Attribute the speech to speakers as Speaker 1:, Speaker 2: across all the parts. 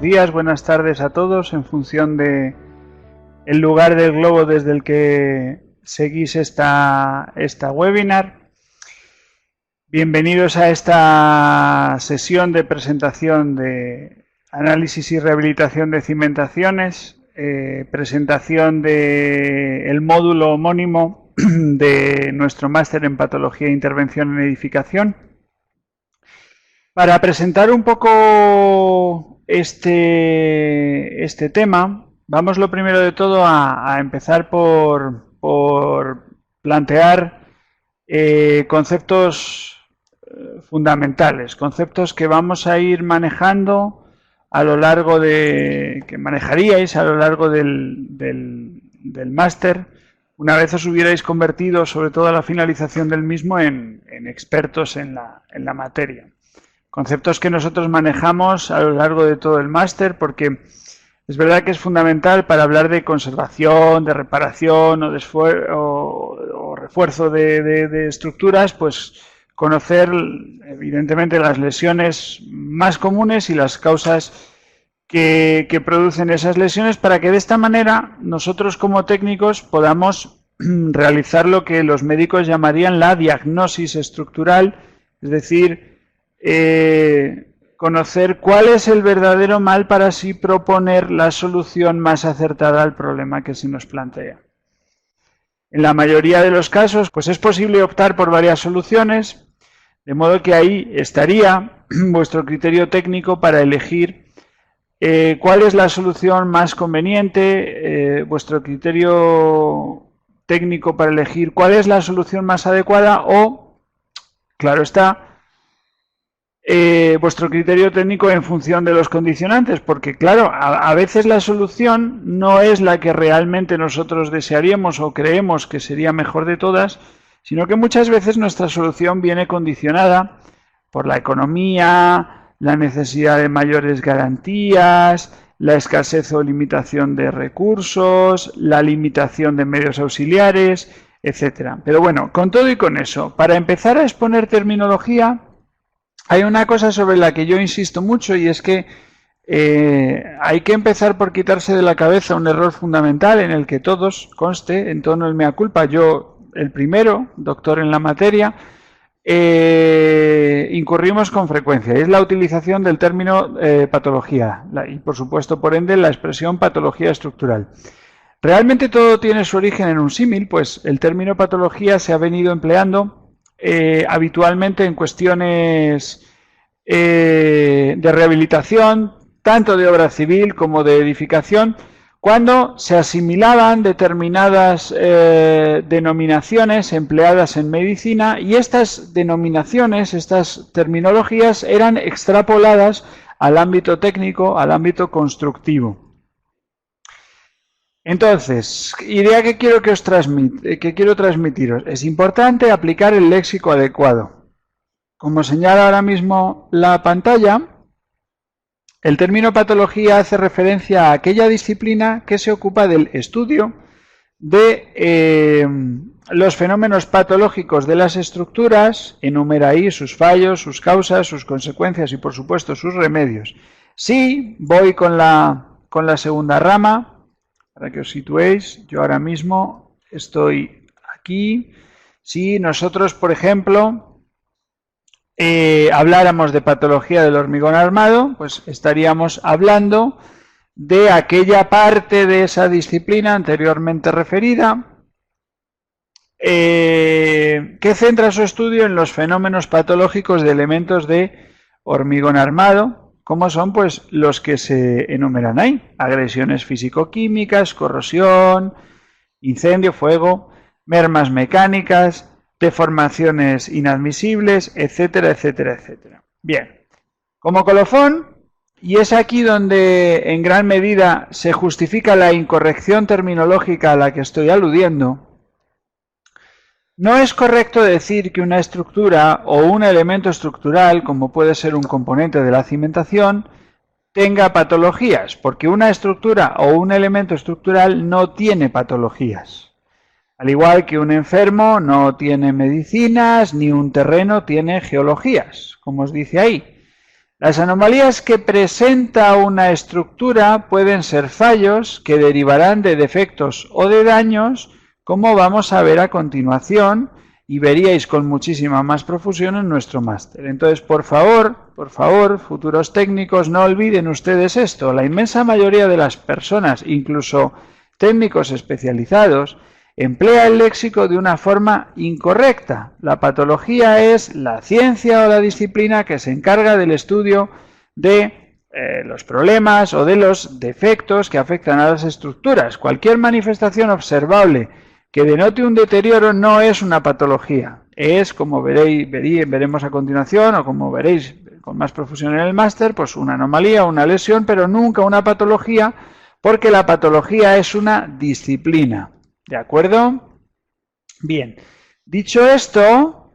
Speaker 1: días, buenas tardes a todos en función de el lugar del globo desde el que seguís esta webinar. Bienvenidos a esta sesión de presentación de análisis y rehabilitación de cimentaciones, presentación del módulo homónimo de nuestro máster en Patología e Intervención en Edificación. Para presentar un poco este tema, vamos lo primero de todo a empezar por plantear conceptos fundamentales, conceptos que vamos a ir manejando a lo largo que manejaríais a lo largo del máster, una vez os hubierais convertido, sobre todo a la finalización del mismo, en expertos en la materia. Conceptos que nosotros manejamos a lo largo de todo el máster, porque es verdad que es fundamental para hablar de conservación, de reparación o refuerzo de estructuras, pues conocer evidentemente las lesiones más comunes y las causas que producen esas lesiones, para que de esta manera nosotros como técnicos podamos realizar lo que los médicos llamarían la diagnosis estructural, es decir, conocer cuál es el verdadero mal para así proponer la solución más acertada al problema que se nos plantea. En la mayoría de los casos, pues es posible optar por varias soluciones, de modo que ahí estaría vuestro criterio técnico para elegir cuál es la solución más conveniente, vuestro criterio técnico para elegir cuál es la solución más adecuada o, claro está, vuestro criterio técnico en función de los condicionantes, porque claro, a veces la solución no es la que realmente nosotros desearíamos o creemos que sería mejor de todas, sino que muchas veces nuestra solución viene condicionada por la economía, la necesidad de mayores garantías, la escasez o limitación de recursos, la limitación de medios auxiliares, etcétera. Pero bueno, con todo y con eso, para empezar a exponer terminología, hay una cosa sobre la que yo insisto mucho, y es que hay que empezar por quitarse de la cabeza un error fundamental en el que todos, conste, en tono el mea culpa, yo el primero, doctor en la materia, incurrimos con frecuencia. Es la utilización del término patología y, por supuesto, por ende, la expresión patología estructural. Realmente todo tiene su origen en un símil, pues el término patología se ha venido empleando habitualmente en cuestiones de rehabilitación, tanto de obra civil como de edificación, cuando se asimilaban determinadas denominaciones empleadas en medicina, y estas denominaciones, estas terminologías, eran extrapoladas al ámbito técnico, al ámbito constructivo. Entonces, idea que quiero transmitiros. Es importante aplicar el léxico adecuado. Como señala ahora mismo la pantalla, el término patología hace referencia a aquella disciplina que se ocupa del estudio de los fenómenos patológicos de las estructuras, enumera ahí sus fallos, sus causas, sus consecuencias y, por supuesto, sus remedios. Sí, voy con la segunda rama. Para que os situéis, yo ahora mismo estoy aquí. Si nosotros, por ejemplo, habláramos de patología del hormigón armado, pues estaríamos hablando de aquella parte de esa disciplina anteriormente referida que centra su estudio en los fenómenos patológicos de elementos de hormigón armado, como son pues los que se enumeran ahí: agresiones físico-químicas, corrosión, incendio, fuego, mermas mecánicas, deformaciones inadmisibles, etcétera, etcétera, etcétera. Bien, como colofón, y es aquí donde en gran medida se justifica la incorrección terminológica a la que estoy aludiendo, no es correcto decir que una estructura o un elemento estructural, como puede ser un componente de la cimentación, tenga patologías, porque una estructura o un elemento estructural no tiene patologías. Al igual que un enfermo no tiene medicinas, ni un terreno tiene geologías, como os dice ahí. Las anomalías que presenta una estructura pueden ser fallos que derivarán de defectos o de daños, como vamos a ver a continuación y veríais con muchísima más profusión en nuestro máster. Entonces, por favor, futuros técnicos, no olviden ustedes esto. La inmensa mayoría de las personas, incluso técnicos especializados, emplea el léxico de una forma incorrecta. La patología es la ciencia o la disciplina que se encarga del estudio de los problemas o de los defectos que afectan a las estructuras. Cualquier manifestación observable que denote un deterioro no es una patología. Es, como veremos a continuación, o como veréis con más profusión en el máster, pues una anomalía, una lesión, pero nunca una patología, porque la patología es una disciplina. ¿De acuerdo? Bien, dicho esto,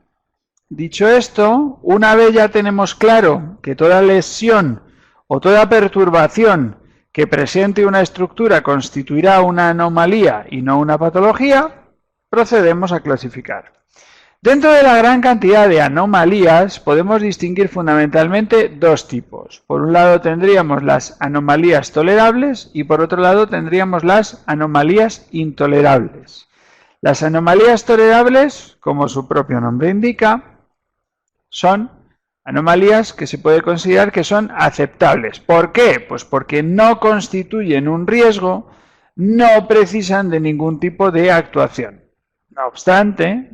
Speaker 1: una vez ya tenemos claro que toda lesión o toda perturbación que presente una estructura constituirá una anomalía y no una patología, procedemos a clasificar. Dentro de la gran cantidad de anomalías podemos distinguir fundamentalmente dos tipos. Por un lado tendríamos las anomalías tolerables y por otro lado tendríamos las anomalías intolerables. Las anomalías tolerables, como su propio nombre indica, son anomalías que se puede considerar que son aceptables. ¿Por qué? Pues porque no constituyen un riesgo, no precisan de ningún tipo de actuación. No obstante,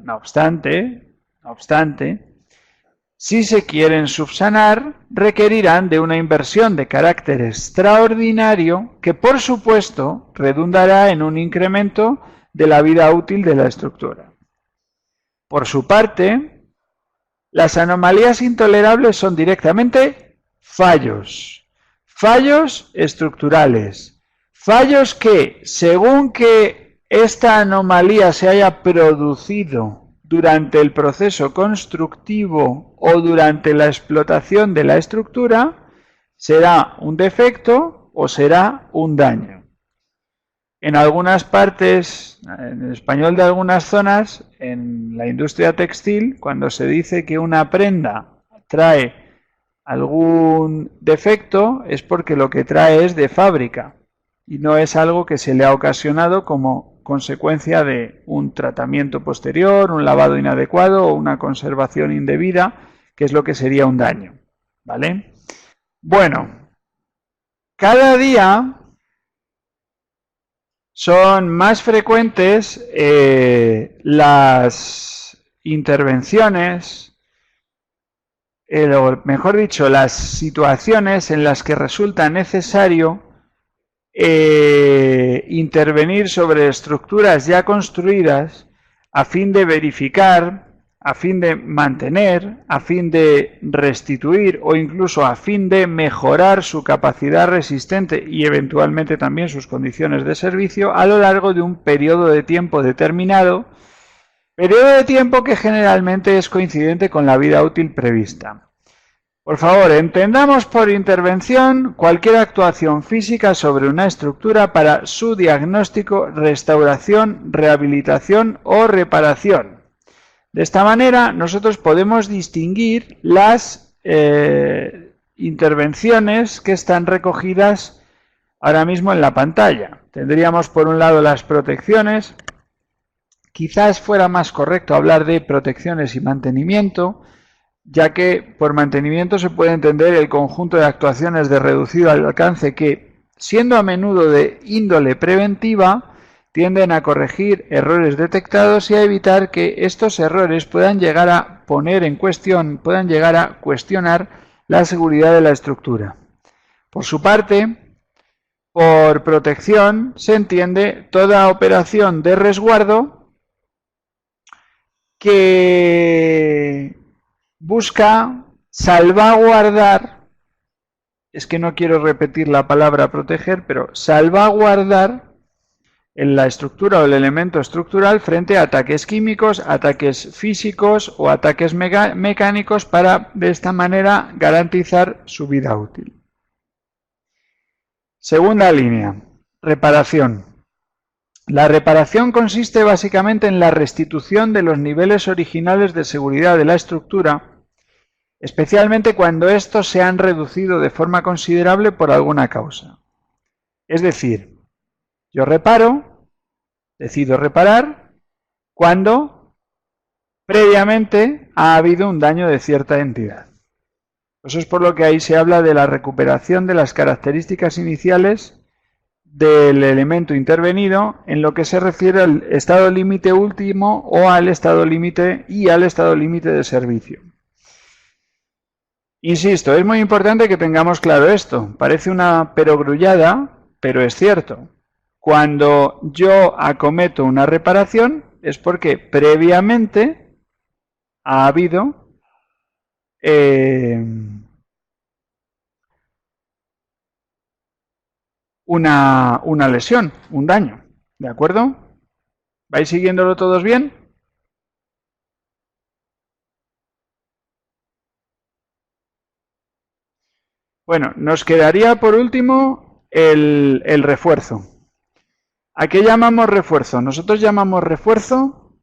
Speaker 1: si se quieren subsanar, requerirán de una inversión de carácter extraordinario que, por supuesto, redundará en un incremento de la vida útil de la estructura. Por su parte, las anomalías intolerables son directamente fallos estructurales, fallos que, según que esta anomalía se haya producido durante el proceso constructivo o durante la explotación de la estructura, será un defecto o será un daño. En algunas partes, en el español de algunas zonas, en la industria textil, cuando se dice que una prenda trae algún defecto, es porque lo que trae es de fábrica y no es algo que se le ha ocasionado como consecuencia de un tratamiento posterior, un lavado inadecuado o una conservación indebida, que es lo que sería un daño, ¿vale? Bueno, cada día son más frecuentes las intervenciones, o mejor dicho, las situaciones en las que resulta necesario intervenir sobre estructuras ya construidas a fin de verificar, a fin de mantener, a fin de restituir o incluso a fin de mejorar su capacidad resistente y eventualmente también sus condiciones de servicio a lo largo de un periodo de tiempo determinado, periodo de tiempo que generalmente es coincidente con la vida útil prevista. Por favor, entendamos por intervención cualquier actuación física sobre una estructura para su diagnóstico, restauración, rehabilitación o reparación. De esta manera, nosotros podemos distinguir las intervenciones que están recogidas ahora mismo en la pantalla. Tendríamos por un lado las protecciones. Quizás fuera más correcto hablar de protecciones y mantenimiento, ya que por mantenimiento se puede entender el conjunto de actuaciones de reducido alcance que, siendo a menudo de índole preventiva, tienden a corregir errores detectados y a evitar que estos errores puedan llegar a cuestionar la seguridad de la estructura. Por su parte, por protección se entiende toda operación de resguardo que busca salvaguardar, es que no quiero repetir la palabra proteger, pero salvaguardar en la estructura o el elemento estructural frente a ataques químicos, ataques físicos o ataques mecánicos para de esta manera garantizar su vida útil. Segunda línea, reparación. La reparación consiste básicamente en la restitución de los niveles originales de seguridad de la estructura, especialmente cuando estos se han reducido de forma considerable por alguna causa. Es decir, yo decido reparar cuando previamente ha habido un daño de cierta entidad. Eso es por lo que ahí se habla de la recuperación de las características iniciales del elemento intervenido en lo que se refiere al estado límite último o al estado límite y al estado límite de servicio. Insisto, es muy importante que tengamos claro esto. Parece una perogrullada, pero es cierto. Cuando yo acometo una reparación es porque previamente ha habido una lesión, un daño. ¿De acuerdo? ¿Vais siguiéndolo todos bien? Bueno, nos quedaría por último el refuerzo. ¿A qué llamamos refuerzo? Nosotros llamamos refuerzo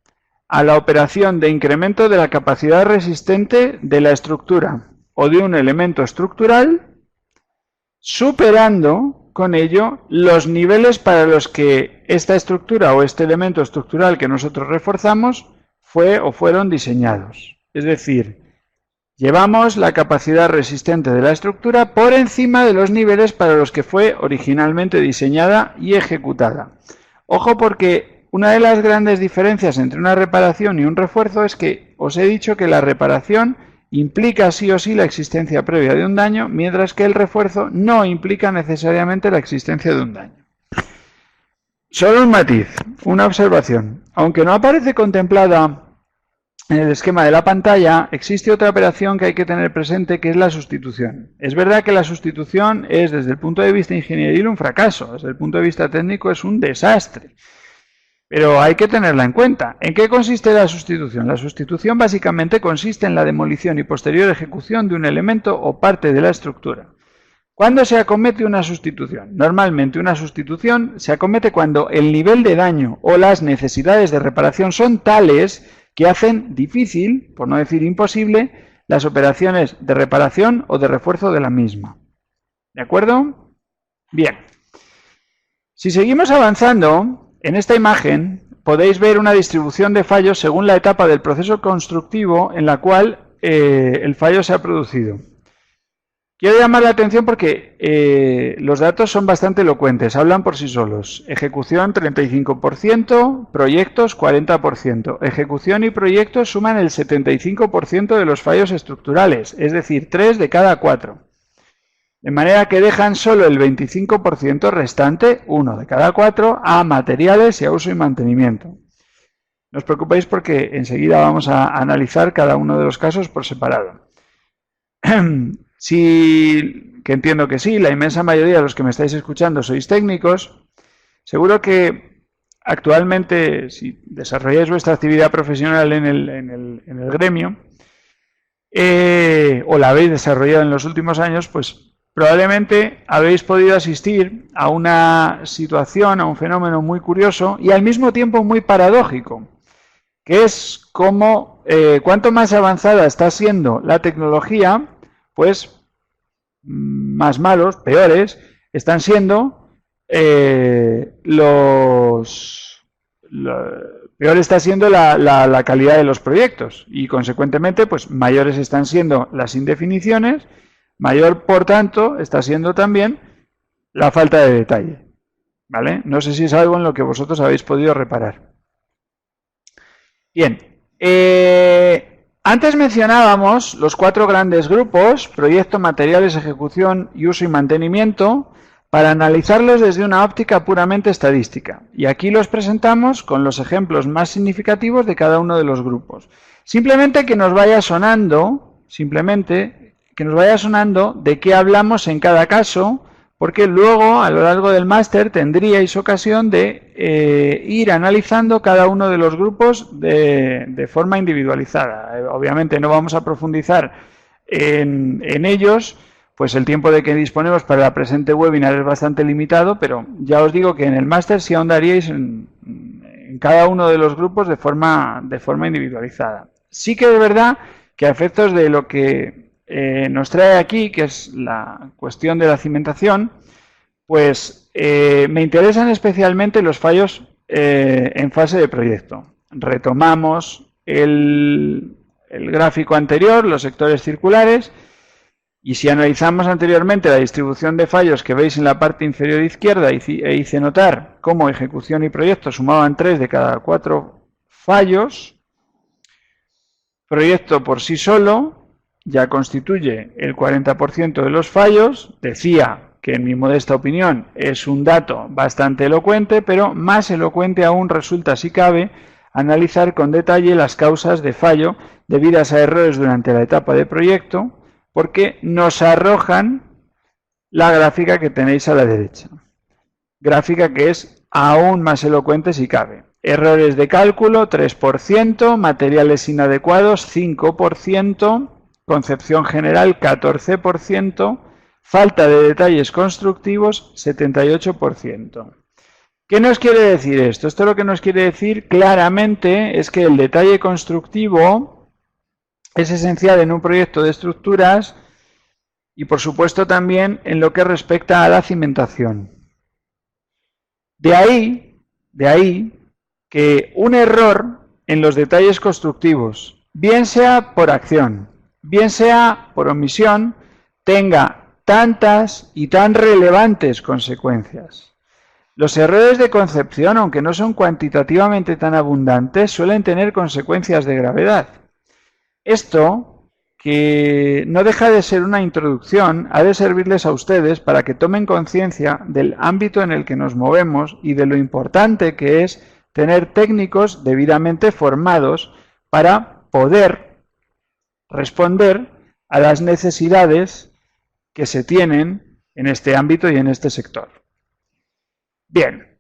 Speaker 1: a la operación de incremento de la capacidad resistente de la estructura o de un elemento estructural, superando con ello los niveles para los que esta estructura o este elemento estructural que nosotros reforzamos fue o fueron diseñados. Es decir, llevamos la capacidad resistente de la estructura por encima de los niveles para los que fue originalmente diseñada y ejecutada. Ojo, porque una de las grandes diferencias entre una reparación y un refuerzo es que os he dicho que la reparación implica sí o sí la existencia previa de un daño, mientras que el refuerzo no implica necesariamente la existencia de un daño. Solo un matiz, una observación. Aunque no aparece contemplada en el esquema de la pantalla, existe otra operación que hay que tener presente, que es la sustitución. Es verdad que la sustitución es, desde el punto de vista ingenieril, un fracaso. Desde el punto de vista técnico es un desastre. Pero hay que tenerla en cuenta. ¿En qué consiste la sustitución? La sustitución básicamente consiste en la demolición y posterior ejecución de un elemento o parte de la estructura. ¿Cuándo se acomete una sustitución? Normalmente una sustitución se acomete cuando el nivel de daño o las necesidades de reparación son tales que hacen difícil, por no decir imposible, las operaciones de reparación o de refuerzo de la misma. ¿De acuerdo? Bien. Si seguimos avanzando, en esta imagen podéis ver una distribución de fallos según la etapa del proceso constructivo en la cual el fallo se ha producido. Quiero llamar la atención porque los datos son bastante elocuentes, hablan por sí solos. Ejecución 35%, proyectos 40%. Ejecución y proyectos suman el 75% de los fallos estructurales, es decir, 3 de cada 4. De manera que dejan solo el 25% restante, 1 de cada 4, a materiales y a uso y mantenimiento. No os preocupéis porque enseguida vamos a analizar cada uno de los casos por separado. Sí, que entiendo que sí, la inmensa mayoría de los que me estáis escuchando sois técnicos. Seguro que actualmente, si desarrolláis vuestra actividad profesional en el gremio, o la habéis desarrollado en los últimos años, pues probablemente habéis podido asistir a una situación, a un fenómeno muy curioso y al mismo tiempo muy paradójico, que es como cuanto más avanzada está siendo la tecnología, pues más malos, peores, están siendo peor está siendo la calidad de los proyectos y consecuentemente pues mayores están siendo las indefiniciones, mayor por tanto está siendo también la falta de detalle, ¿vale? No sé si es algo en lo que vosotros habéis podido reparar. Bien, antes mencionábamos los 4 grandes grupos: proyecto, materiales, ejecución y uso y mantenimiento, para analizarlos desde una óptica puramente estadística. Y aquí los presentamos con los ejemplos más significativos de cada uno de los grupos. Simplemente que nos vaya sonando, de qué hablamos en cada caso, porque luego a lo largo del máster tendríais ocasión de ir analizando cada uno de los grupos de forma individualizada. Obviamente no vamos a profundizar en ellos, pues el tiempo de que disponemos para la presente webinar es bastante limitado, pero ya os digo que en el máster sí ahondaríais en cada uno de los grupos de forma individualizada. Sí que es verdad que a efectos de lo que nos trae aquí, que es la cuestión de la cimentación, pues me interesan especialmente los fallos en fase de proyecto. Retomamos el gráfico anterior, los sectores circulares, y si analizamos anteriormente la distribución de fallos que veis en la parte inferior izquierda e hice notar cómo ejecución y proyecto sumaban 3 de cada 4 fallos, proyecto por sí solo ya constituye el 40% de los fallos. Decía que en mi modesta opinión es un dato bastante elocuente, pero más elocuente aún resulta, si cabe, analizar con detalle las causas de fallo debidas a errores durante la etapa de proyecto, porque nos arrojan la gráfica que tenéis a la derecha. Gráfica que es aún más elocuente si cabe. Errores de cálculo, 3%, materiales inadecuados, 5%, concepción general, 14%, falta de detalles constructivos, 78%. ¿Qué nos quiere decir esto? Esto lo que nos quiere decir claramente es que el detalle constructivo es esencial en un proyecto de estructuras y, por supuesto, también en lo que respecta a la cimentación. De ahí que un error en los detalles constructivos, bien sea por acción, bien sea por omisión, tenga tantas y tan relevantes consecuencias. Los errores de concepción, aunque no son cuantitativamente tan abundantes, suelen tener consecuencias de gravedad. Esto, que no deja de ser una introducción, ha de servirles a ustedes para que tomen conciencia del ámbito en el que nos movemos y de lo importante que es tener técnicos debidamente formados para poder responder a las necesidades que se tienen en este ámbito y en este sector. Bien,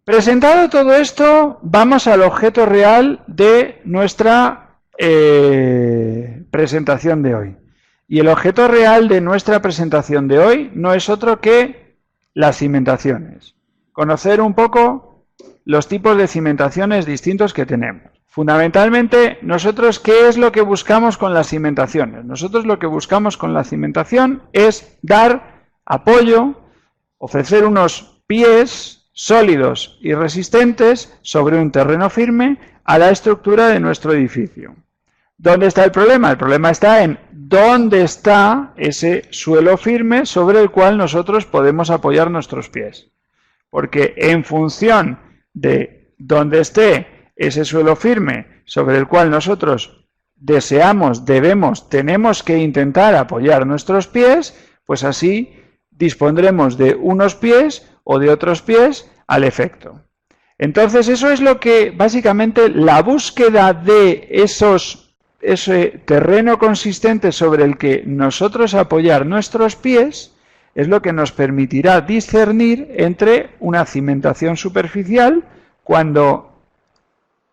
Speaker 1: presentado todo esto, vamos al objeto real de nuestra presentación de hoy. Y el objeto real de nuestra presentación de hoy no es otro que las cimentaciones. Conocer un poco los tipos de cimentaciones distintos que tenemos. Fundamentalmente, nosotros, ¿qué es lo que buscamos con las cimentaciones? Nosotros lo que buscamos con la cimentación es dar apoyo, ofrecer unos pies sólidos y resistentes sobre un terreno firme a la estructura de nuestro edificio. ¿Dónde está el problema? El problema está en dónde está ese suelo firme sobre el cual nosotros podemos apoyar nuestros pies. Porque en función de dónde esté ese suelo firme sobre el cual nosotros deseamos, debemos, tenemos que intentar apoyar nuestros pies, pues así dispondremos de unos pies o de otros pies al efecto. Entonces eso es lo que básicamente la búsqueda de ese terreno consistente sobre el que nosotros apoyar nuestros pies es lo que nos permitirá discernir entre una cimentación superficial, cuando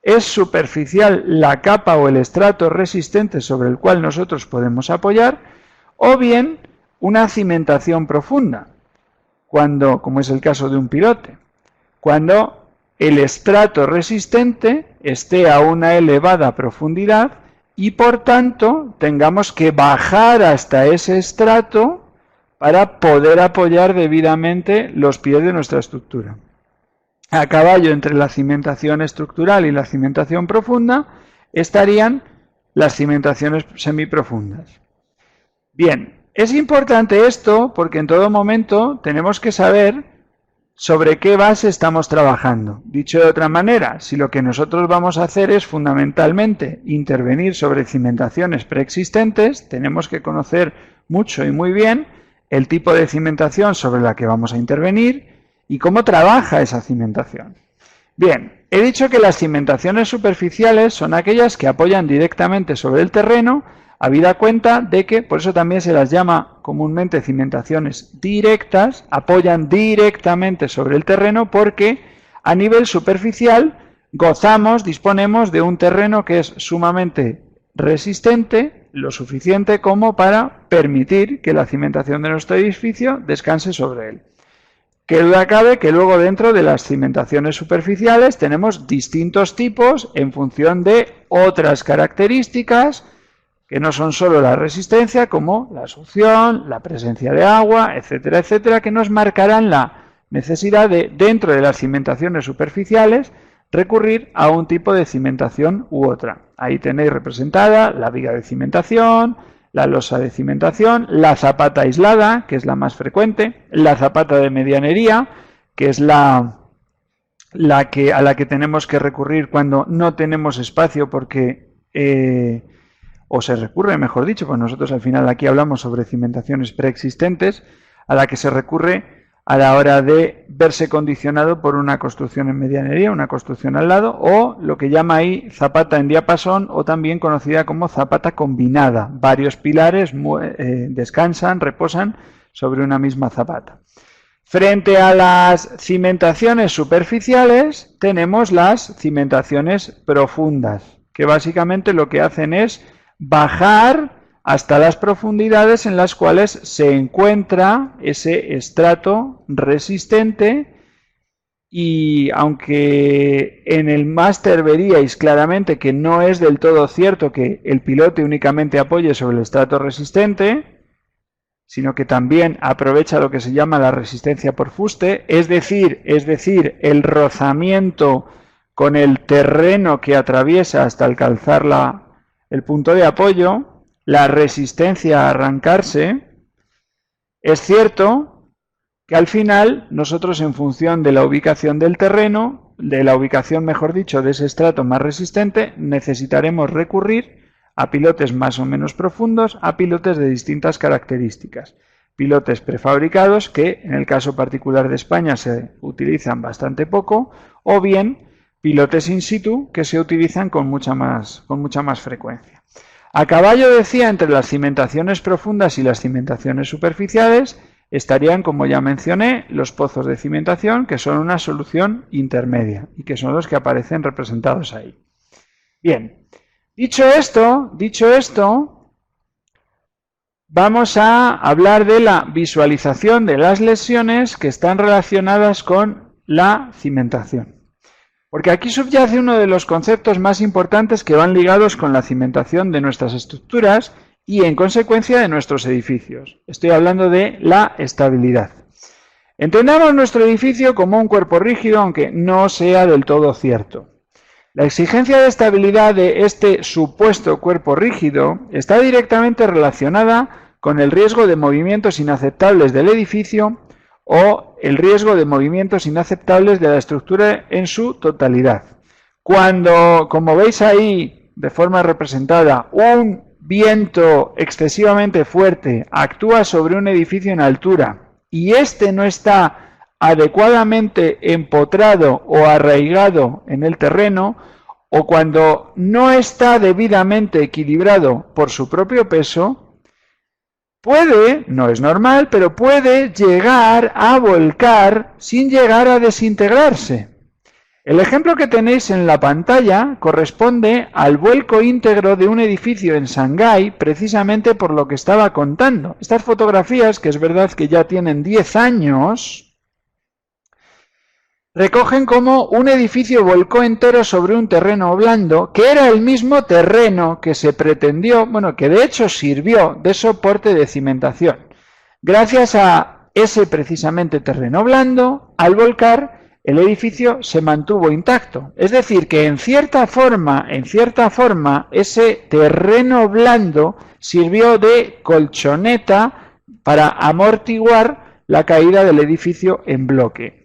Speaker 1: es superficial la capa o el estrato resistente sobre el cual nosotros podemos apoyar, o bien una cimentación profunda, cuando, como es el caso de un pilote, cuando el estrato resistente esté a una elevada profundidad y por tanto tengamos que bajar hasta ese estrato para poder apoyar debidamente los pies de nuestra estructura. A caballo entre la cimentación estructural y la cimentación profunda estarían las cimentaciones semiprofundas. Bien, es importante esto porque en todo momento tenemos que saber sobre qué base estamos trabajando. Dicho de otra manera, si lo que nosotros vamos a hacer es fundamentalmente intervenir sobre cimentaciones preexistentes, tenemos que conocer mucho y muy bien el tipo de cimentación sobre la que vamos a intervenir y cómo trabaja esa cimentación. Bien, he dicho que las cimentaciones superficiales son aquellas que apoyan directamente sobre el terreno, habida cuenta de que, por eso también se las llama comúnmente cimentaciones directas, apoyan directamente sobre el terreno porque a nivel superficial disponemos de un terreno que es sumamente resistente, lo suficiente como para permitir que la cimentación de nuestro edificio descanse sobre él. Qué duda cabe que luego dentro de las cimentaciones superficiales tenemos distintos tipos en función de otras características que no son solo la resistencia, como la succión, la presencia de agua, etcétera, etcétera, que nos marcarán la necesidad de, dentro de las cimentaciones superficiales, recurrir a un tipo de cimentación u otra. Ahí tenéis representada la viga de cimentación, la losa de cimentación, la zapata aislada, que es la más frecuente, la zapata de medianería, que es a la que tenemos que recurrir cuando no tenemos espacio porque, o se recurre, mejor dicho, pues nosotros al final aquí hablamos sobre cimentaciones preexistentes, a la que se recurre a la hora de verse condicionado por una construcción en medianería, una construcción al lado, o lo que llama ahí zapata en diapasón, o también conocida como zapata combinada. Varios pilares descansan, reposan sobre una misma zapata. Frente a las cimentaciones superficiales, tenemos las cimentaciones profundas, que básicamente lo que hacen es bajar hasta las profundidades en las cuales se encuentra ese estrato resistente, y aunque en el máster veríais claramente que no es del todo cierto que el pilote únicamente apoye sobre el estrato resistente, sino que también aprovecha lo que se llama la resistencia por fuste, es decir, el rozamiento con el terreno que atraviesa hasta alcanzar el punto de apoyo, la resistencia a arrancarse. Es cierto que al final nosotros, en función de la ubicación del terreno, de la ubicación, mejor dicho, de ese estrato más resistente, necesitaremos recurrir a pilotes más o menos profundos, a pilotes de distintas características. Pilotes prefabricados que en el caso particular de España se utilizan bastante poco, o bien pilotes in situ que se utilizan con mucha más frecuencia. A caballo, decía, entre las cimentaciones profundas y las cimentaciones superficiales estarían, como ya mencioné, los pozos de cimentación, que son una solución intermedia y que son los que aparecen representados ahí. Bien, dicho esto, vamos a hablar de la visualización de las lesiones que están relacionadas con la cimentación. Porque aquí subyace uno de los conceptos más importantes que van ligados con la cimentación de nuestras estructuras y, en consecuencia, de nuestros edificios. Estoy hablando de la estabilidad. Entendamos nuestro edificio como un cuerpo rígido, aunque no sea del todo cierto. La exigencia de estabilidad de este supuesto cuerpo rígido está directamente relacionada con el riesgo de movimientos inaceptables del edificio o el riesgo de movimientos inaceptables de la estructura en su totalidad. Cuando, como veis ahí de forma representada, un viento excesivamente fuerte actúa sobre un edificio en altura y este no está adecuadamente empotrado o arraigado en el terreno, o cuando no está debidamente equilibrado por su propio peso, puede, no es normal, pero puede llegar a volcar sin llegar a desintegrarse. El ejemplo que tenéis en la pantalla corresponde al vuelco íntegro de un edificio en Shanghái, precisamente por lo que estaba contando. Estas fotografías, que es verdad que ya tienen 10 años, recogen cómo un edificio volcó entero sobre un terreno blando, que era el mismo terreno que se pretendió, bueno, que de hecho sirvió de soporte de cimentación. Gracias a ese precisamente terreno blando, al volcar, el edificio se mantuvo intacto. Es decir, que en cierta forma, ese terreno blando sirvió de colchoneta para amortiguar la caída del edificio en bloque.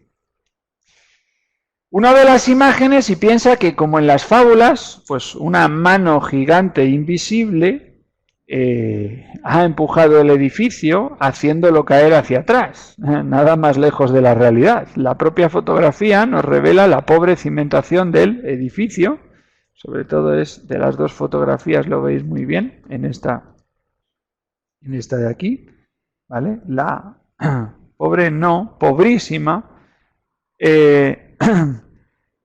Speaker 1: Uno ve las imágenes y piensa que, como en las fábulas, pues una mano gigante invisible ha empujado el edificio haciéndolo caer hacia atrás. Nada más lejos de la realidad. La propia fotografía nos revela la pobre cimentación del edificio. Sobre todo es de las dos fotografías, lo veis muy bien en esta de aquí, ¿vale? La pobre, no, pobrísima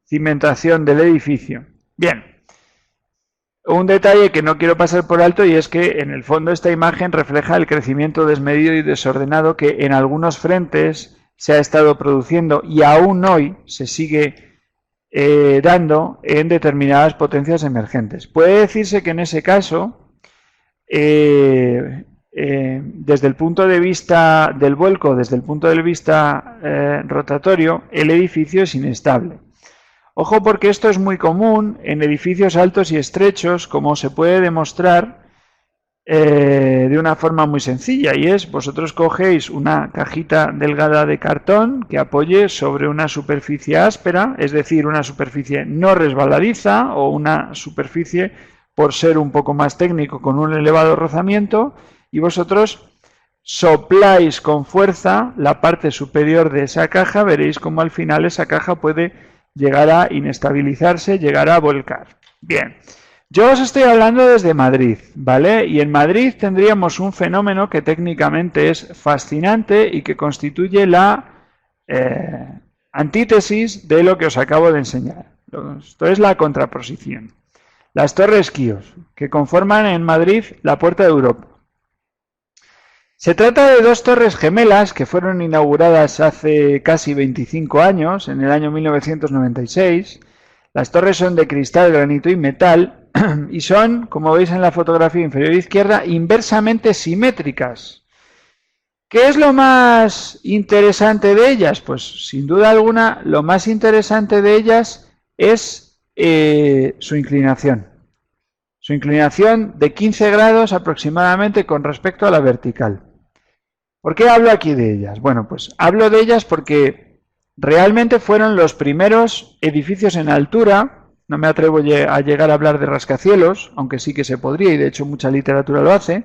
Speaker 1: cimentación del edificio. Bien, un detalle que no quiero pasar por alto, y es que en el fondo esta imagen refleja el crecimiento desmedido y desordenado que en algunos frentes se ha estado produciendo y aún hoy se sigue dando en determinadas potencias emergentes. Puede decirse que en ese caso desde el punto de vista del vuelco, desde el punto de vista rotatorio, el edificio es inestable. Ojo, porque esto es muy común en edificios altos y estrechos, como se puede demostrar de una forma muy sencilla, y es: vosotros cogéis una cajita delgada de cartón que apoye sobre una superficie áspera, es decir, una superficie no resbaladiza, o una superficie, por ser un poco más técnico, con un elevado rozamiento, y vosotros sopláis con fuerza la parte superior de esa caja. Veréis cómo al final esa caja puede llegar a inestabilizarse, llegar a volcar. Bien, yo os estoy hablando desde Madrid, ¿vale? Y en Madrid tendríamos un fenómeno que técnicamente es fascinante y que constituye la antítesis de lo que os acabo de enseñar. Esto es la contraposición. Las Torres Quíos, que conforman en Madrid la Puerta de Europa. Se trata de dos torres gemelas que fueron inauguradas hace casi 25 años, en el año 1996. Las torres son de cristal, granito y metal y son, como veis en la fotografía inferior izquierda, inversamente simétricas. ¿Qué es lo más interesante de ellas? Pues sin duda alguna lo más interesante de ellas es su inclinación. Su inclinación de 15 grados aproximadamente con respecto a la vertical. ¿Por qué hablo aquí de ellas? Bueno, pues hablo de ellas porque realmente fueron los primeros edificios en altura. No me atrevo a llegar a hablar de rascacielos, aunque sí que se podría, y de hecho mucha literatura lo hace,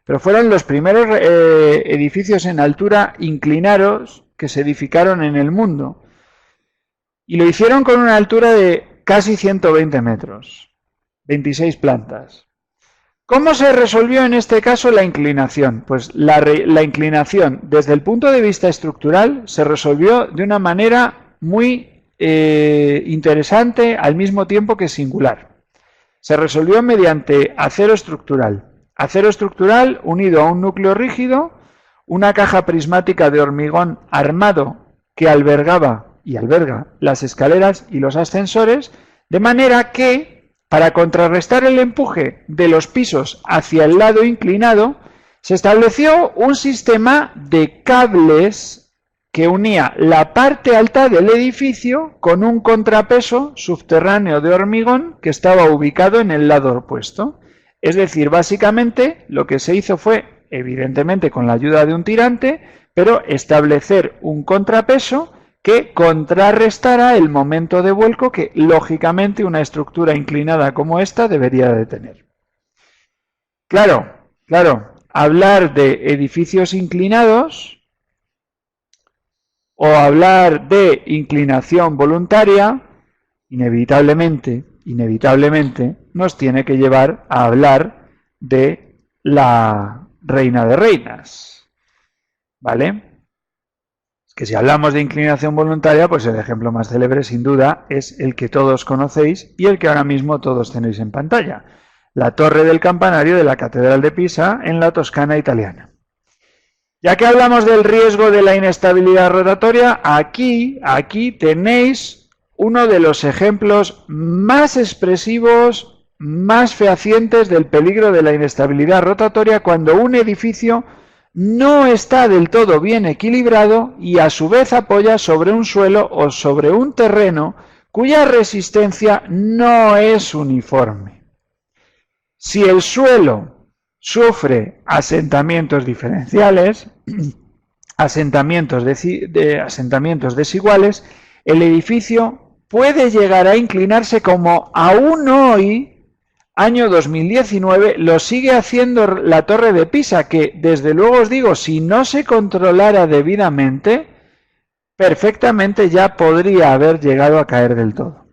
Speaker 1: pero fueron los primeros edificios en altura inclinados que se edificaron en el mundo. Y lo hicieron con una altura de casi 120 metros, 26 plantas. ¿Cómo se resolvió en este caso la inclinación? Pues la inclinación, desde el punto de vista estructural, se resolvió de una manera muy interesante, al mismo tiempo que singular. Se resolvió mediante acero estructural. Acero estructural unido a un núcleo rígido, una caja prismática de hormigón armado que albergaba y alberga las escaleras y los ascensores, de manera que, para contrarrestar el empuje de los pisos hacia el lado inclinado, se estableció un sistema de cables que unía la parte alta del edificio con un contrapeso subterráneo de hormigón que estaba ubicado en el lado opuesto. Es decir, básicamente lo que se hizo fue, evidentemente con la ayuda de un tirante, pero establecer un contrapeso que contrarrestara el momento de vuelco que, lógicamente, una estructura inclinada como esta debería de tener. Claro, hablar de edificios inclinados o hablar de inclinación voluntaria, inevitablemente, nos tiene que llevar a hablar de la reina de reinas, ¿vale? Que si hablamos de inclinación voluntaria, pues el ejemplo más célebre sin duda es el que todos conocéis y el que ahora mismo todos tenéis en pantalla: la torre del campanario de la Catedral de Pisa en la Toscana italiana. Ya que hablamos del riesgo de la inestabilidad rotatoria, aquí tenéis uno de los ejemplos más expresivos, más fehacientes del peligro de la inestabilidad rotatoria cuando un edificio no está del todo bien equilibrado y a su vez apoya sobre un suelo o sobre un terreno cuya resistencia no es uniforme. Si el suelo sufre asentamientos diferenciales, asentamientos desiguales, el edificio puede llegar a inclinarse como aún hoy, año 2019, lo sigue haciendo la Torre de Pisa, que desde luego os digo, si no se controlara debidamente, perfectamente ya podría haber llegado a caer del todo.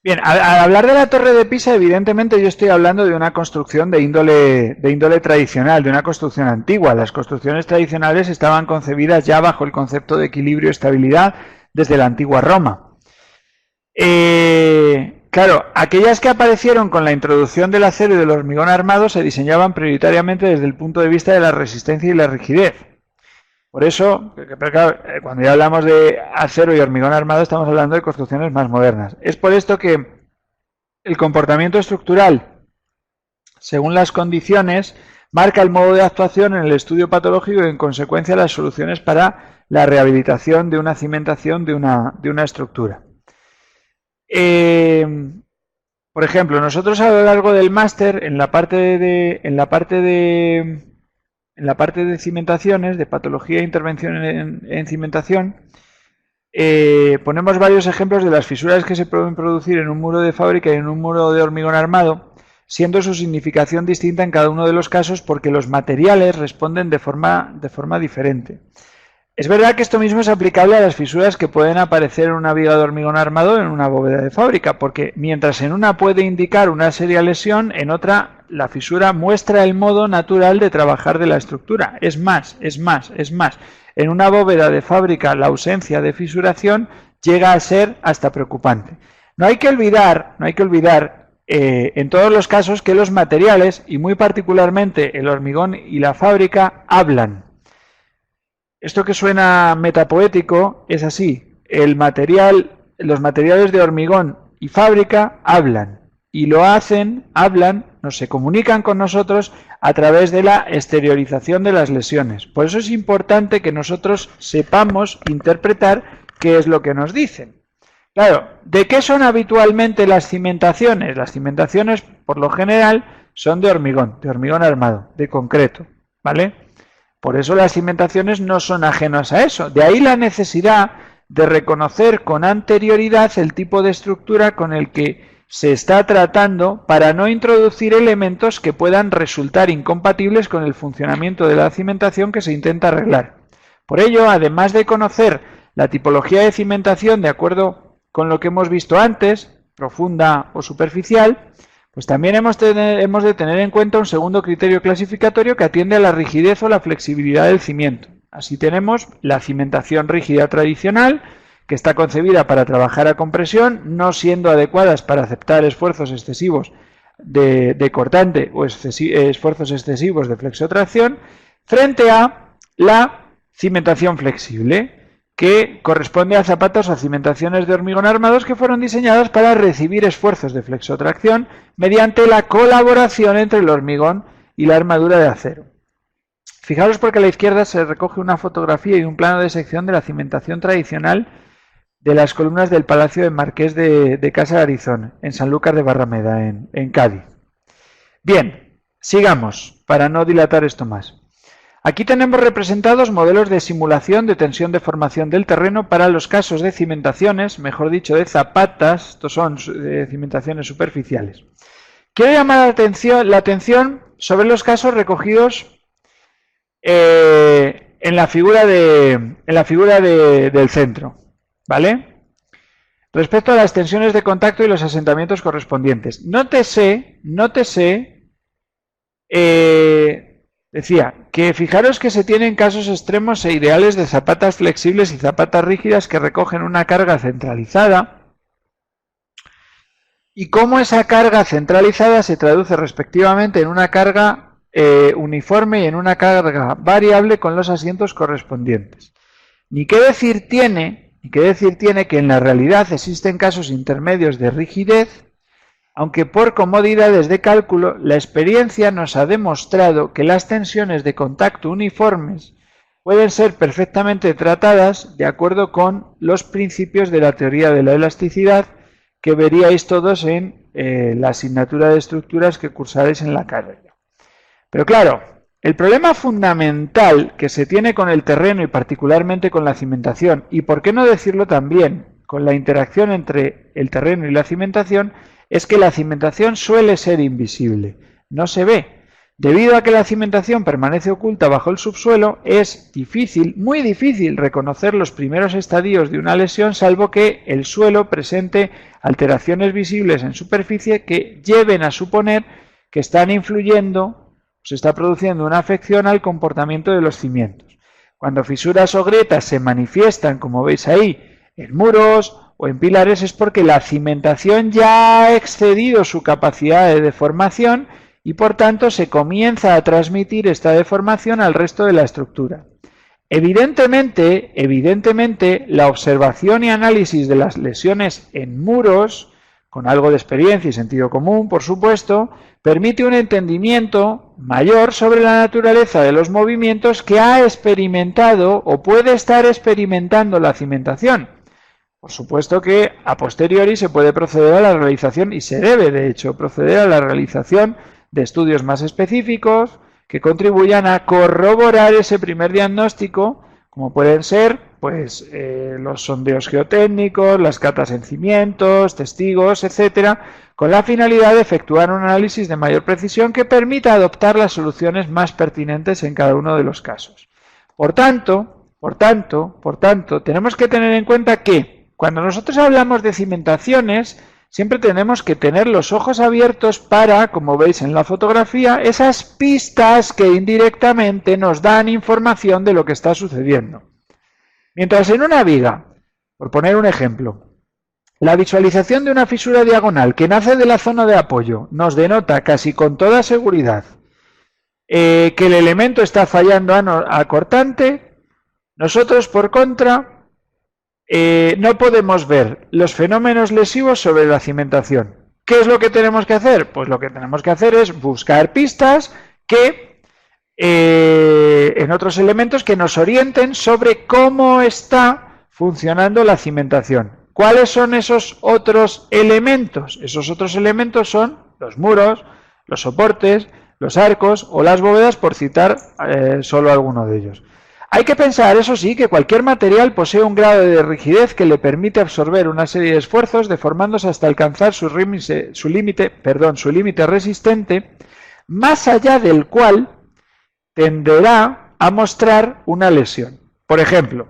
Speaker 1: Bien, al hablar de la Torre de Pisa, evidentemente yo estoy hablando de una construcción de índole tradicional, de una construcción antigua. Las construcciones tradicionales estaban concebidas ya bajo el concepto de equilibrio y estabilidad desde la antigua Roma. Claro, aquellas que aparecieron con la introducción del acero y del hormigón armado se diseñaban prioritariamente desde el punto de vista de la resistencia y la rigidez. Por eso, cuando ya hablamos de acero y hormigón armado, estamos hablando de construcciones más modernas. Es por esto que el comportamiento estructural según las condiciones, marca el modo de actuación en el estudio patológico y en consecuencia las soluciones para la rehabilitación de una cimentación de una estructura. Por ejemplo, nosotros a lo largo del máster, en la parte de cimentaciones, de patología e intervención en cimentación, ponemos varios ejemplos de las fisuras que se pueden producir en un muro de fábrica y en un muro de hormigón armado, siendo su significación distinta en cada uno de los casos porque los materiales responden de forma diferente. Es verdad que esto mismo es aplicable a las fisuras que pueden aparecer en una viga de hormigón armado o en una bóveda de fábrica, porque mientras en una puede indicar una seria lesión, en otra la fisura muestra el modo natural de trabajar de la estructura. Es más. En una bóveda de fábrica la ausencia de fisuración llega a ser hasta preocupante. No hay que olvidar en todos los casos que los materiales, y muy particularmente el hormigón y la fábrica, hablan. Esto que suena metapoético es así. Los materiales de hormigón y fábrica hablan. Y lo hacen, se comunican con nosotros a través de la exteriorización de las lesiones. Por eso es importante que nosotros sepamos interpretar qué es lo que nos dicen. Claro, ¿de qué son habitualmente las cimentaciones? Las cimentaciones, por lo general, son de hormigón armado, de concreto, ¿vale? Por eso las cimentaciones no son ajenas a eso. De ahí la necesidad de reconocer con anterioridad el tipo de estructura con el que se está tratando para no introducir elementos que puedan resultar incompatibles con el funcionamiento de la cimentación que se intenta arreglar. Por ello, además de conocer la tipología de cimentación de acuerdo con lo que hemos visto antes, profunda o superficial, pues también hemos de tener en cuenta un segundo criterio clasificatorio que atiende a la rigidez o la flexibilidad del cimiento. Así tenemos la cimentación rígida tradicional, que está concebida para trabajar a compresión, no siendo adecuadas para aceptar esfuerzos excesivos de cortante o esfuerzos excesivos de flexotracción, frente a la cimentación flexible, que corresponde a zapatos o cimentaciones de hormigón armados que fueron diseñadas para recibir esfuerzos de flexotracción mediante la colaboración entre el hormigón y la armadura de acero. Fijaros porque a la izquierda se recoge una fotografía y un plano de sección de la cimentación tradicional de las columnas del Palacio de Marqués de Casa de Arizón, en Sanlúcar de Barrameda, en Cádiz. Bien, sigamos, para no dilatar esto más. Aquí tenemos representados modelos de simulación de tensión de formación del terreno para los casos de cimentaciones, mejor dicho, de zapatas, estos son cimentaciones superficiales. Quiero llamar la atención sobre los casos recogidos en la figura del centro, ¿vale? Respecto a las tensiones de contacto y los asentamientos correspondientes. Decía que fijaros que se tienen casos extremos e ideales de zapatas flexibles y zapatas rígidas que recogen una carga centralizada y cómo esa carga centralizada se traduce respectivamente en una carga uniforme y en una carga variable con los asientos correspondientes. Ni qué decir tiene que en la realidad existen casos intermedios de rigidez, aunque por comodidades de cálculo, la experiencia nos ha demostrado que las tensiones de contacto uniformes pueden ser perfectamente tratadas de acuerdo con los principios de la teoría de la elasticidad que veríais todos en la asignatura de estructuras que cursaréis en la carrera. Pero claro, el problema fundamental que se tiene con el terreno y particularmente con la cimentación, y por qué no decirlo también con la interacción entre el terreno y la cimentación, es que la cimentación suele ser invisible, no se ve. Debido a que la cimentación permanece oculta bajo el subsuelo, es difícil, muy difícil, reconocer los primeros estadios de una lesión, salvo que el suelo presente alteraciones visibles en superficie que lleven a suponer que están influyendo, se está produciendo una afección al comportamiento de los cimientos. Cuando fisuras o grietas se manifiestan, como veis ahí, en muros o en pilares, es porque la cimentación ya ha excedido su capacidad de deformación y por tanto se comienza a transmitir esta deformación al resto de la estructura. Evidentemente, la observación y análisis de las lesiones en muros con algo de experiencia y sentido común, por supuesto, permite un entendimiento mayor sobre la naturaleza de los movimientos que ha experimentado o puede estar experimentando la cimentación. Por supuesto que a posteriori se puede proceder a la realización, y se debe de hecho proceder a la realización de estudios más específicos que contribuyan a corroborar ese primer diagnóstico, como pueden ser pues los sondeos geotécnicos, las catas en cimientos, testigos, etcétera, con la finalidad de efectuar un análisis de mayor precisión que permita adoptar las soluciones más pertinentes en cada uno de los casos. Por tanto, tenemos que tener en cuenta que cuando nosotros hablamos de cimentaciones, siempre tenemos que tener los ojos abiertos para, como veis en la fotografía, esas pistas que indirectamente nos dan información de lo que está sucediendo. Mientras en una viga, por poner un ejemplo, la visualización de una fisura diagonal que nace de la zona de apoyo nos denota casi con toda seguridad que el elemento está fallando a cortante, nosotros por contra no podemos ver los fenómenos lesivos sobre la cimentación. ¿Qué es lo que tenemos que hacer? Pues lo que tenemos que hacer es buscar pistas que en otros elementos que nos orienten sobre cómo está funcionando la cimentación. ¿Cuáles son esos otros elementos? Esos otros elementos son los muros, los soportes, los arcos o las bóvedas, por citar solo alguno de ellos. Hay que pensar, eso sí, que cualquier material posee un grado de rigidez que le permite absorber una serie de esfuerzos, deformándose hasta alcanzar su límite resistente, más allá del cual tenderá a mostrar una lesión. Por ejemplo,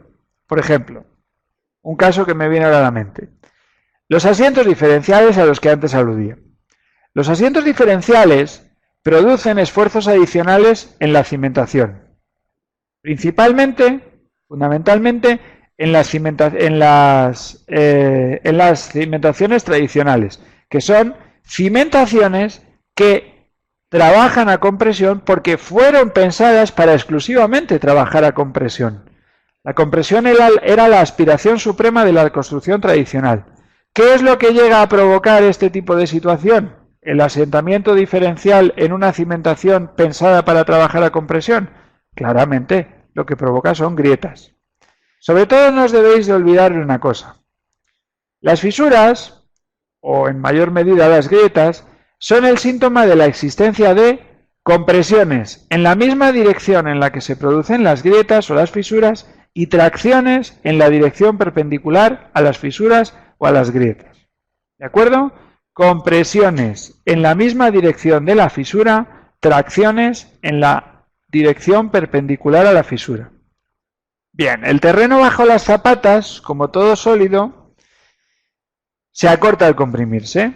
Speaker 1: un caso que me viene ahora a la mente. Los asientos diferenciales a los que antes aludía. Los asientos diferenciales producen esfuerzos adicionales en la cimentación. Fundamentalmente, en las cimentaciones tradicionales, que son cimentaciones que trabajan a compresión porque fueron pensadas para exclusivamente trabajar a compresión. La compresión era la aspiración suprema de la construcción tradicional. ¿Qué es lo que llega a provocar este tipo de situación? ¿El asentamiento diferencial en una cimentación pensada para trabajar a compresión? Claramente, lo que provoca son grietas. Sobre todo no os debéis de olvidar de una cosa. Las fisuras, o en mayor medida las grietas, son el síntoma de la existencia de compresiones en la misma dirección en la que se producen las grietas o las fisuras y tracciones en la dirección perpendicular a las fisuras o a las grietas. ¿De acuerdo? Compresiones en la misma dirección de la fisura, tracciones en la dirección perpendicular a la fisura. Bien, el terreno bajo las zapatas, como todo sólido, se acorta al comprimirse.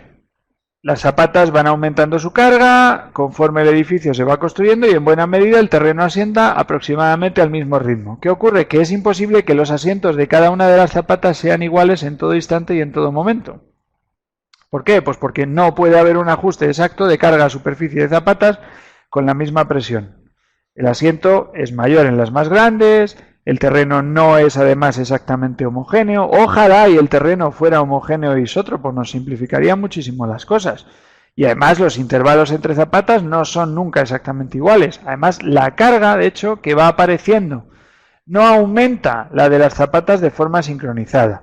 Speaker 1: Las zapatas van aumentando su carga conforme el edificio se va construyendo y en buena medida el terreno asienta aproximadamente al mismo ritmo. ¿Qué ocurre? Que es imposible que los asientos de cada una de las zapatas sean iguales en todo instante y en todo momento. ¿Por qué? Pues porque no puede haber un ajuste exacto de carga a superficie de zapatas con la misma presión. El asiento es mayor en las más grandes, el terreno no es además exactamente homogéneo. Ojalá y el terreno fuera homogéneo e isótropo, nos simplificaría muchísimo las cosas. Y además los intervalos entre zapatas no son nunca exactamente iguales. Además la carga, de hecho, que va apareciendo no aumenta la de las zapatas de forma sincronizada.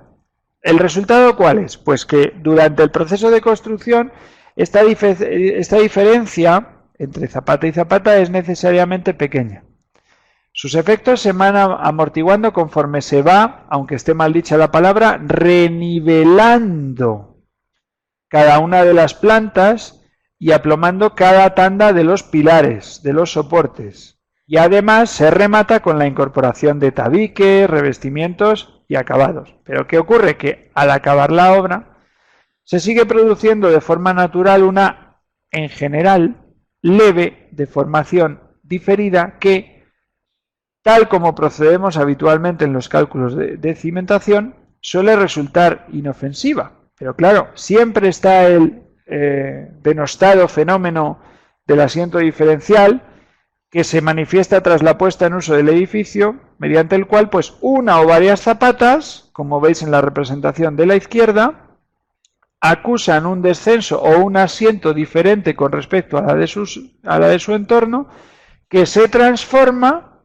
Speaker 1: ¿El resultado cuál es? Pues que durante el proceso de construcción esta diferencia entre zapata y zapata es necesariamente pequeña. Sus efectos se van amortiguando conforme se va, aunque esté mal dicha la palabra, renivelando cada una de las plantas y aplomando cada tanda de los pilares, de los soportes. Y además se remata con la incorporación de tabiques, revestimientos y acabados. Pero ¿qué ocurre? Que al acabar la obra se sigue produciendo de forma natural una, en general, leve deformación diferida que, tal como procedemos habitualmente en los cálculos de cimentación, suele resultar inofensiva. Pero claro, siempre está el denostado fenómeno del asiento diferencial que se manifiesta tras la puesta en uso del edificio, mediante el cual pues una o varias zapatas, como veis en la representación de la izquierda, acusan un descenso o un asiento diferente con respecto a la de su entorno, que se transforma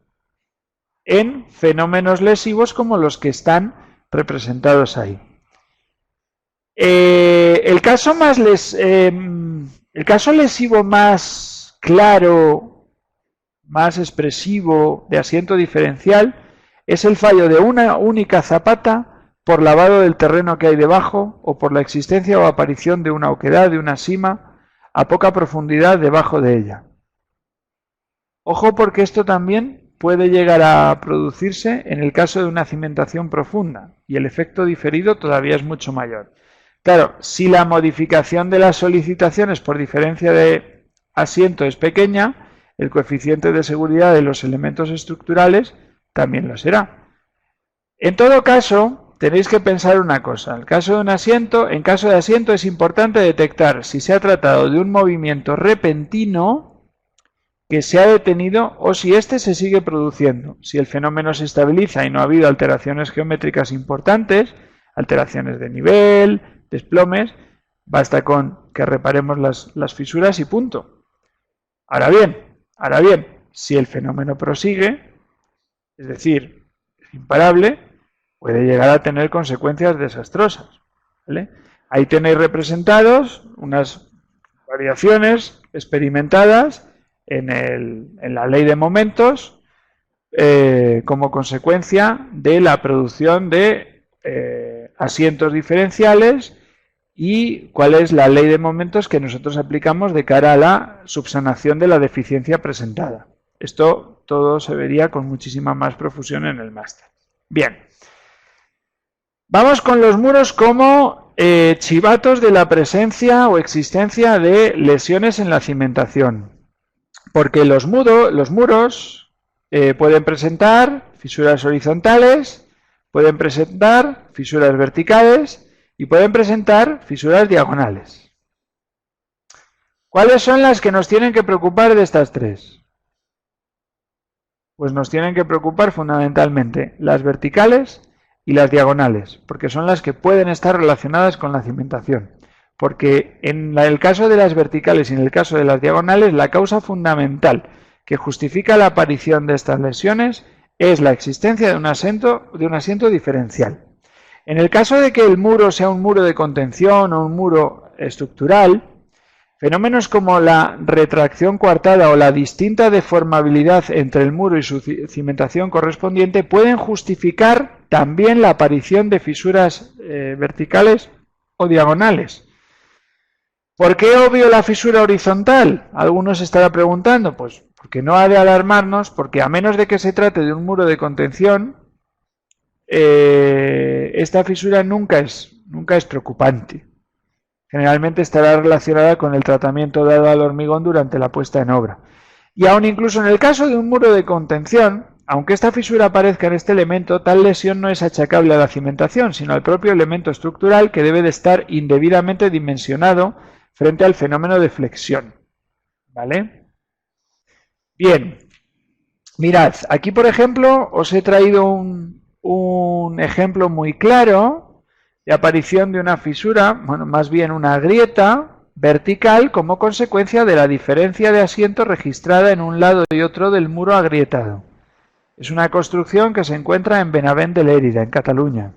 Speaker 1: en fenómenos lesivos como los que están representados ahí. El caso lesivo más claro, más expresivo de asiento diferencial es el fallo de una única zapata por lavado del terreno que hay debajo o por la existencia o aparición de una oquedad, de una sima a poca profundidad debajo de ella. Ojo, porque esto también puede llegar a producirse en el caso de una cimentación profunda y el efecto diferido todavía es mucho mayor. Claro, si la modificación de las solicitaciones por diferencia de asiento es pequeña, el coeficiente de seguridad de los elementos estructurales también lo será. En todo caso, tenéis que pensar una cosa. En caso de asiento es importante detectar si se ha tratado de un movimiento repentino que se ha detenido o si éste se sigue produciendo. Si el fenómeno se estabiliza y no ha habido alteraciones geométricas importantes, alteraciones de nivel, desplomes, basta con que reparemos las fisuras y punto. Ahora bien, si el fenómeno prosigue, es decir, es imparable, puede llegar a tener consecuencias desastrosas, ¿vale? Ahí tenéis representados unas variaciones experimentadas en la ley de momentos como consecuencia de la producción de asientos diferenciales y cuál es la ley de momentos que nosotros aplicamos de cara a la subsanación de la deficiencia presentada. Esto todo se vería con muchísima más profusión en el máster. Bien, vamos con los muros como chivatos de la presencia o existencia de lesiones en la cimentación. Porque los muros pueden presentar fisuras horizontales, pueden presentar fisuras verticales y pueden presentar fisuras diagonales. ¿Cuáles son las que nos tienen que preocupar de estas tres? Pues nos tienen que preocupar fundamentalmente las verticales y las diagonales, porque son las que pueden estar relacionadas con la cimentación. Porque en el caso de las verticales y en el caso de las diagonales, la causa fundamental que justifica la aparición de estas lesiones es la existencia de un asiento diferencial. En el caso de que el muro sea un muro de contención o un muro estructural, fenómenos como la retracción coartada o la distinta deformabilidad entre el muro y su cimentación correspondiente pueden justificar también la aparición de fisuras verticales o diagonales. ¿Por qué obvio la fisura horizontal? Algunos se estarán preguntando, pues porque no ha de alarmarnos, porque a menos de que se trate de un muro de contención, esta fisura nunca es preocupante. Generalmente estará relacionada con el tratamiento dado al hormigón durante la puesta en obra. Y aun incluso en el caso de un muro de contención, aunque esta fisura aparezca en este elemento, tal lesión no es achacable a la cimentación, sino al propio elemento estructural que debe de estar indebidamente dimensionado frente al fenómeno de flexión. ¿Vale? Bien, mirad, aquí por ejemplo os he traído un ejemplo muy claro de aparición de una fisura, bueno, más bien una grieta vertical como consecuencia de la diferencia de asiento registrada en un lado y otro del muro agrietado. Es una construcción que se encuentra en Benavent de Lérida, en Cataluña.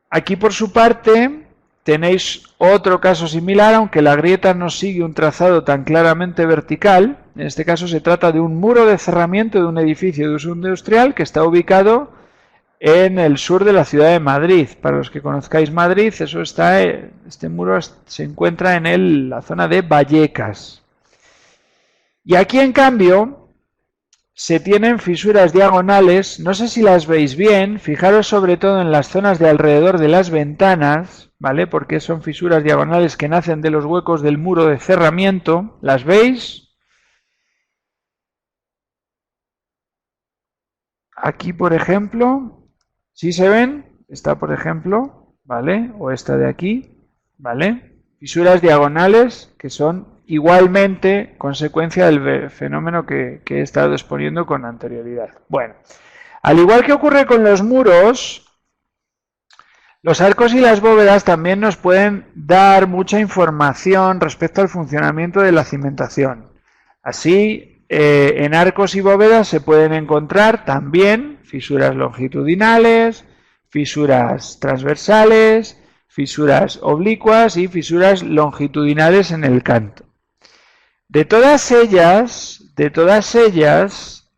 Speaker 1: Aquí por su parte tenéis otro caso similar, aunque la grieta no sigue un trazado tan claramente vertical. En este caso se trata de un muro de cerramiento de un edificio de uso industrial que está ubicado en el sur de la ciudad de Madrid. Para los que conozcáis Madrid, este muro se encuentra en la zona de Vallecas. Y aquí, en cambio, se tienen fisuras diagonales. No sé si las veis bien. Fijaros sobre todo en las zonas de alrededor de las ventanas, ¿vale? Porque son fisuras diagonales que nacen de los huecos del muro de cerramiento. ¿Las veis? Aquí, por ejemplo, ¿sí se ven? Esta, por ejemplo, ¿vale? O esta de aquí, ¿vale? Fisuras diagonales que son igualmente consecuencia del fenómeno que he estado exponiendo con anterioridad. Bueno, al igual que ocurre con los muros, Los arcos y las bóvedas también nos pueden dar mucha información respecto al funcionamiento de la cimentación. Así, en arcos y bóvedas se pueden encontrar también fisuras longitudinales, fisuras transversales, fisuras oblicuas y fisuras longitudinales en el canto. De todas ellas,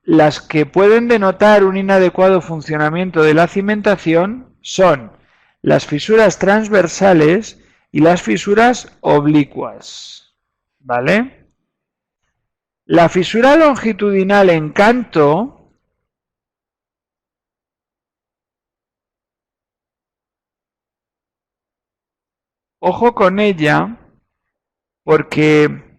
Speaker 1: las que pueden denotar un inadecuado funcionamiento de la cimentación son las fisuras transversales y las fisuras oblicuas, ¿vale? La fisura longitudinal en canto ojo con ella porque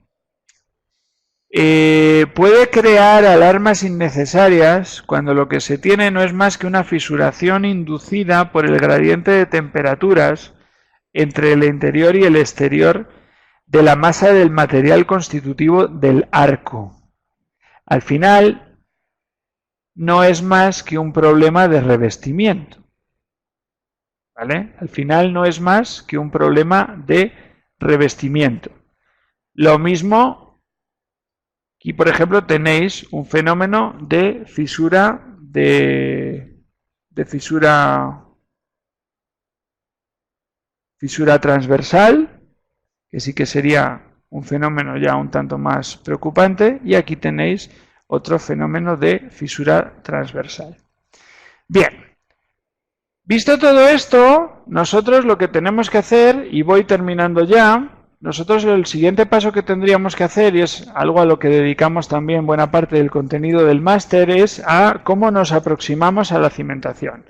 Speaker 1: puede crear alarmas innecesarias cuando lo que se tiene no es más que una fisuración inducida por el gradiente de temperaturas entre el interior y el exterior de la masa del material constitutivo del arco. Al final, no es más que un problema de revestimiento, ¿vale? Al final no es más que un problema de revestimiento. Lo mismo, aquí por ejemplo tenéis un fenómeno de fisura fisura transversal, que sí que sería un fenómeno ya un tanto más preocupante, y aquí tenéis otro fenómeno de fisura transversal. Bien, visto todo esto, nosotros lo que tenemos que hacer, y voy terminando ya, nosotros el siguiente paso que tendríamos que hacer, y es algo a lo que dedicamos también buena parte del contenido del máster, es a cómo nos aproximamos a la cimentación.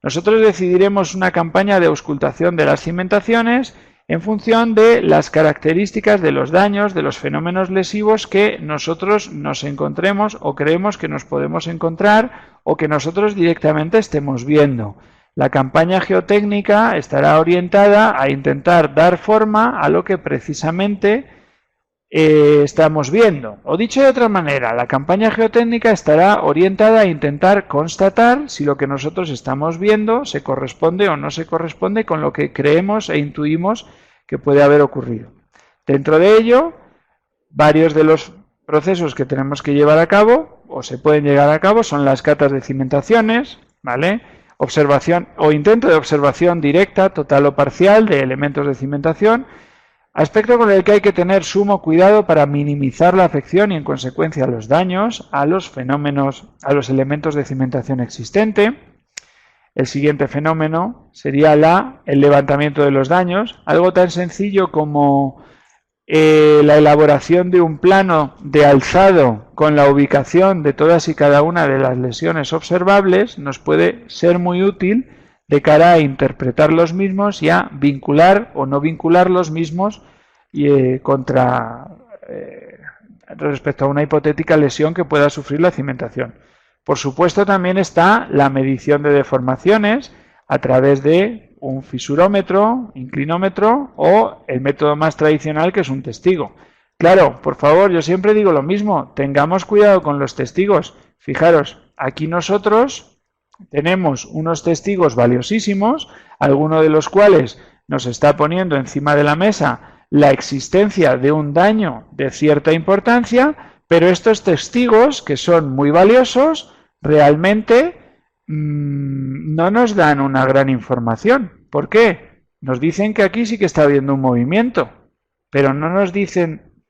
Speaker 1: Nosotros decidiremos una campaña de auscultación de las cimentaciones en función de las características de los daños, de los fenómenos lesivos que nosotros nos encontremos o creemos que nos podemos encontrar o que nosotros directamente estemos viendo. La campaña geotécnica estará orientada a intentar dar forma a lo que precisamente estamos viendo. O dicho de otra manera, la campaña geotécnica estará orientada a intentar constatar si lo que nosotros estamos viendo se corresponde o no se corresponde con lo que creemos e intuimos que puede haber ocurrido. Dentro de ello, varios de los procesos que tenemos que llevar a cabo o se pueden llevar a cabo son las catas de cimentaciones, ¿vale? Observación o intento de observación directa, total o parcial de elementos de cimentación, aspecto con el que hay que tener sumo cuidado para minimizar la afección y en consecuencia los daños a los fenómenos, a los elementos de cimentación existente. El siguiente fenómeno sería el levantamiento de los daños, algo tan sencillo como la elaboración de un plano de alzado con la ubicación de todas y cada una de las lesiones observables nos puede ser muy útil de cara a interpretar los mismos y a vincular o no vincular los mismos respecto a una hipotética lesión que pueda sufrir la cimentación. Por supuesto, también está la medición de deformaciones a través de un fisurómetro, inclinómetro o el método más tradicional que es un testigo. Claro, por favor, yo siempre digo lo mismo, tengamos cuidado con los testigos. Fijaros, aquí nosotros tenemos unos testigos valiosísimos, alguno de los cuales nos está poniendo encima de la mesa la existencia de un daño de cierta importancia, pero estos testigos, que son muy valiosos, realmente no nos dan una gran información. ¿Por qué? Nos dicen que aquí sí que está habiendo un movimiento, pero no nos dicen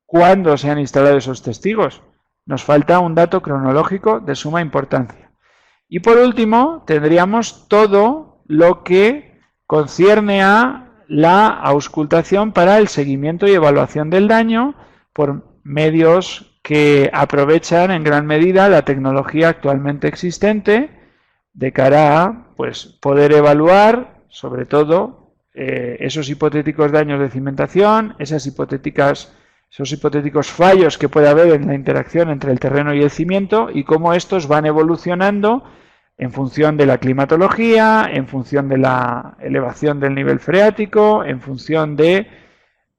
Speaker 1: cuándo se han instalado esos testigos. Nos falta un dato cronológico de suma importancia. Y por último, tendríamos todo lo que concierne a la auscultación para el seguimiento y evaluación del daño por medios que aprovechan en gran medida la tecnología actualmente existente de cara a poder evaluar, sobre todo, esos hipotéticos daños de cimentación, esos hipotéticos fallos que puede haber en la interacción entre el terreno y el cimiento y cómo estos van evolucionando en función de la climatología, en función de la elevación del nivel freático, en función de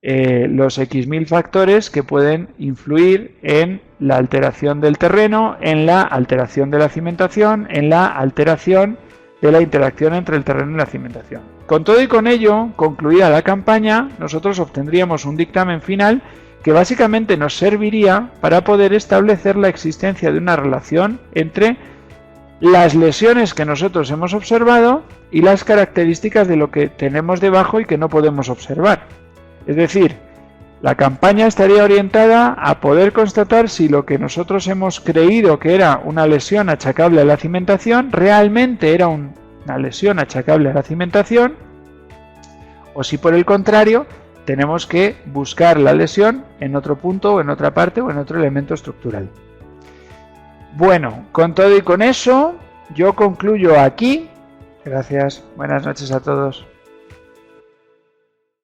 Speaker 1: los X.000 factores que pueden influir en la alteración del terreno, en la alteración de la cimentación, en la alteración de la interacción entre el terreno y la cimentación. Con todo y con ello, concluida la campaña, nosotros obtendríamos un dictamen final que básicamente nos serviría para poder establecer la existencia de una relación entre las lesiones que nosotros hemos observado y las características de lo que tenemos debajo y que no podemos observar. Es decir, la campaña estaría orientada a poder constatar si lo que nosotros hemos creído que era una lesión achacable a la cimentación realmente era una lesión achacable a la cimentación, o si por el contrario tenemos que buscar la lesión en otro punto o en otra parte o en otro elemento estructural. Bueno, con todo y con eso, yo concluyo aquí. Gracias, buenas noches a todos.